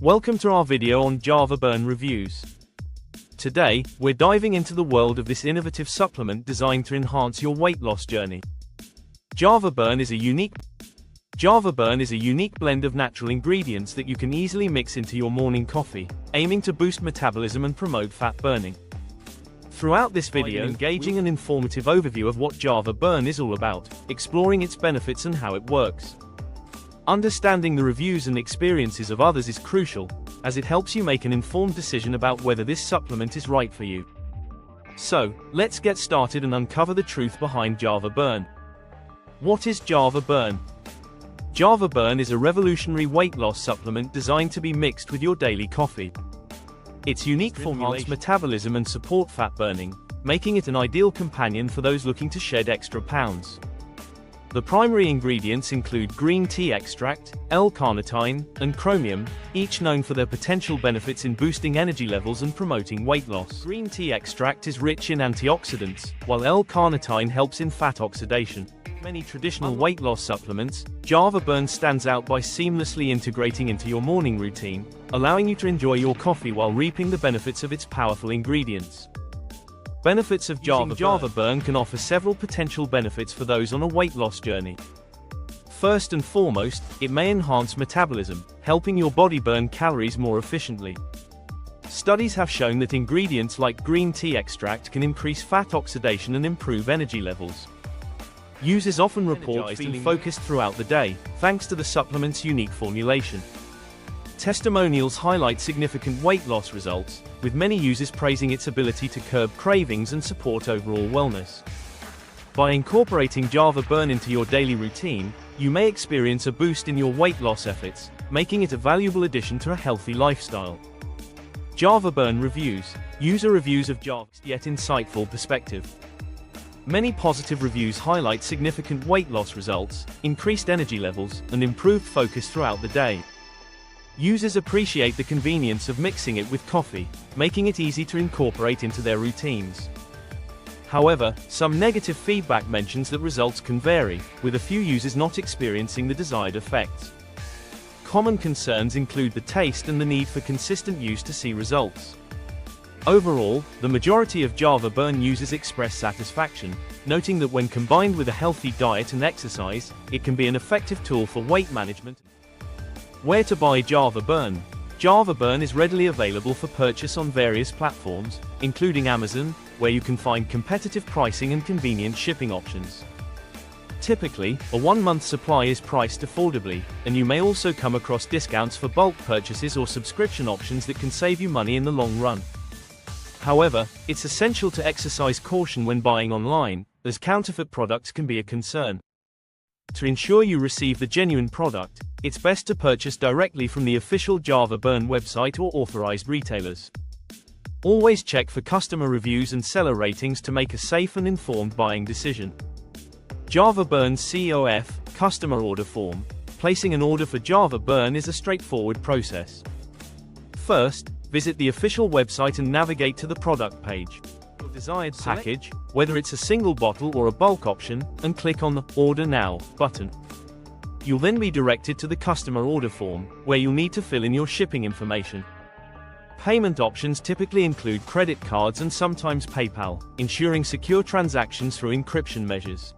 Welcome to our video on Java Burn reviews. Today, we're diving into the world of this innovative supplement designed to enhance your weight loss journey. Java Burn is a unique blend of natural ingredients that you can easily mix into your morning coffee, aiming to boost metabolism and promote fat burning. Throughout this video, engaging and informative overview of what Java Burn is all about, exploring its benefits and how it works. Understanding the reviews and experiences of others is crucial, as it helps you make an informed decision about whether this supplement is right for you. So, let's get started and uncover the truth behind Java Burn. What is Java Burn? Java Burn is a revolutionary weight loss supplement designed to be mixed with your daily coffee. Its unique formulation enhances metabolism and support fat burning, making it an ideal companion for those looking to shed extra pounds. The primary ingredients include green tea extract, L-carnitine, and chromium, each known for their potential benefits in boosting energy levels and promoting weight loss. Green tea extract is rich in antioxidants, while L-carnitine helps in fat oxidation. Many traditional weight loss supplements, Java Burn stands out by seamlessly integrating into your morning routine, allowing you to enjoy your coffee while reaping the benefits of its powerful ingredients. Benefits of Java Burn can offer several potential benefits for those on a weight loss journey. First and foremost, it may enhance metabolism, helping your body burn calories more efficiently. Studies have shown that ingredients like green tea extract can increase fat oxidation and improve energy levels. Users often report feeling focused throughout the day, thanks to the supplement's unique formulation. Testimonials highlight significant weight loss results, with many users praising its ability to curb cravings and support overall wellness. By incorporating Java Burn into your daily routine, you may experience a boost in your weight loss efforts, making it a valuable addition to a healthy lifestyle. Java Burn reviews. User reviews of Java, yet insightful perspective. Many positive reviews highlight significant weight loss results, increased energy levels, and improved focus throughout the day. Users appreciate the convenience of mixing it with coffee, making it easy to incorporate into their routines. However, some negative feedback mentions that results can vary, with a few users not experiencing the desired effects. Common concerns include the taste and the need for consistent use to see results. Overall, the majority of Java Burn users express satisfaction, noting that when combined with a healthy diet and exercise, it can be an effective tool for weight management. Where to buy Java Burn? Java Burn is readily available for purchase on various platforms, including Amazon, where you can find competitive pricing and convenient shipping options. Typically, a 1-month supply is priced affordably, and you may also come across discounts for bulk purchases or subscription options that can save you money in the long run. However, it's essential to exercise caution when buying online, as counterfeit products can be a concern. To ensure you receive the genuine product, it's best to purchase directly from the official Java Burn website or authorized retailers. Always check for customer reviews and seller ratings to make a safe and informed buying decision. Java Burn's COF, customer order form. Placing an order for Java Burn is a straightforward process. First, visit the official website and navigate to the product page. Your desired package, whether it's a single bottle or a bulk option, and click on the Order Now button. You'll then be directed to the customer order form, where you'll need to fill in your shipping information. Payment options typically include credit cards and sometimes PayPal, ensuring secure transactions through encryption measures.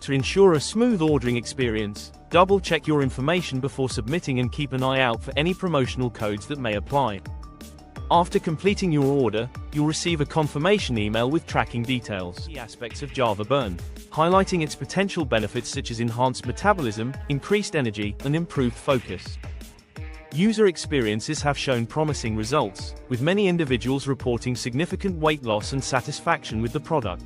To ensure a smooth ordering experience, double-check your information before submitting and keep an eye out for any promotional codes that may apply. After completing your order, you'll receive a confirmation email with tracking details. Key aspects of Java Burn, highlighting its potential benefits such as enhanced metabolism, increased energy, and improved focus. User experiences have shown promising results, with many individuals reporting significant weight loss and satisfaction with the product.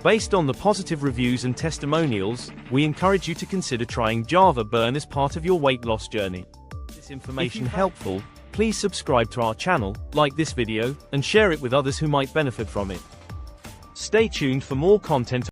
Based on the positive reviews and testimonials, we encourage you to consider trying Java Burn as part of your weight loss journey. Is this information helpful? Please subscribe to our channel, like this video, and share it with others who might benefit from it. Stay tuned for more content.